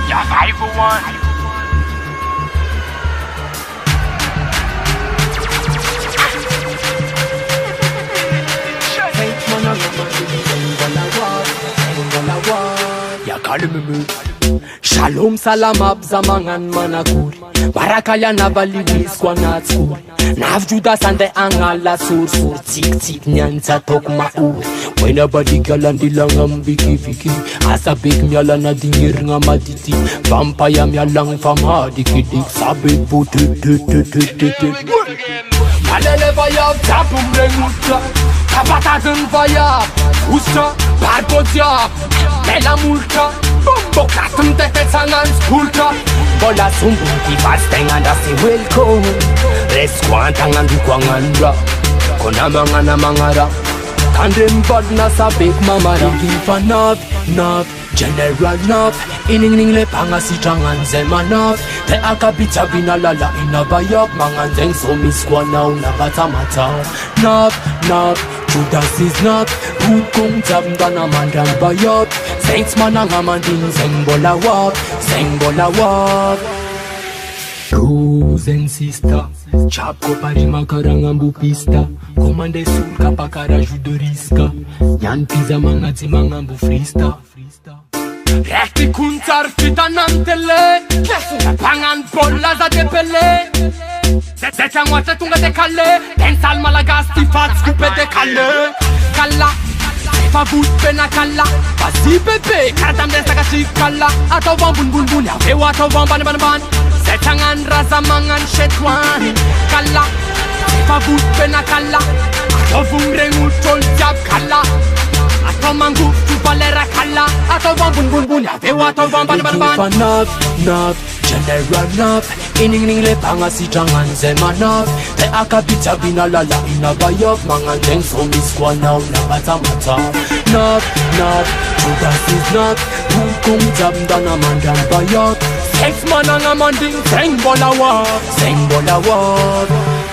Ja, 501. Ya kalmımı Shalom salam abzamangan manakuri Barakaya navaliwis kwa natskuri Navjuda sande angala sur Tik tik nyanza tok mauri Wena badigala ndilanga mbiki fiki Asa big myala na dingir nga matiti Vampaya myalang famadi kidik Sabik bu Malele vaya tapum renguta Kapatadın vaya Usta barbodia Mela multa Bokatım tepetangan skulta Bola sumbunti vastengan dasi welcome Reskuantangan dukwangan ra Konamangana mangara Kandem badna sa big mamara Gifa nav General nav Iningning le pangasi jangan zemanaf Te akabita binalala inabayap Mangan zeng somiskwana unabata mata Nav Judas is not Hukong tabdana mandang bayap Saints manangamanding zeng bola wap Brothers and sisters Chapko parima karangambu pista Komande sulka pakara judorisca Nyan pizza mangati mangambu frista Rekti kuntar fitanantele Pangan bolla za depele Zetea moace tunga de cale Densal malagas tifat scupe de cale Cala Favut pena cala Bazi bebe Karatam de saga și cala Atau van bun Aveu atau van ban Zetangan raza mangan șetwani Cala Favut pena cala Atau vun rengu tolțeap cala Atau mangu tu valera cala Atau van bun Aveu atau van ban Nav General nav Iningning le pangasi jangan zemanaf Te akabita binalala inabayap Mangan deng somiskwana unabata mata Nav Judas is not Hukong tabdana mandang bayap Sex mananga manding Zeng bola wap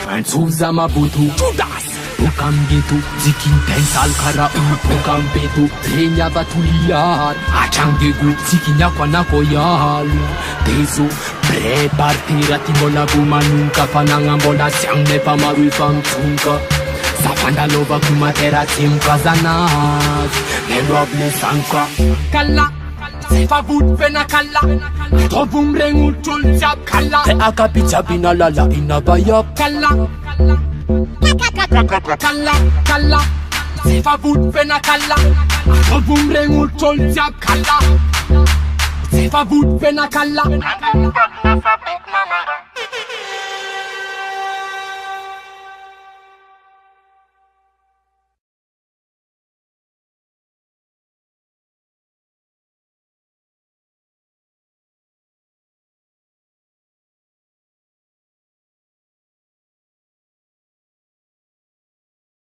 Ansuza mabutu Judas Bukam gitu Zikin tensal kara Bukam betu Renya batuliar Acang degu Zikinya kwa nako yalu Teso Prepartira timola bumanunka Panangambola siang nepa marui famtunka Safanda lova kumatera timka zanaz Neroble sanka Kala Sefa vut pena kala Tobum rengu tulțap kala Te akabita binalala inabayap Kala Sefa vut pena kala Tobum rengu tulțap kala Sefa vut pena kala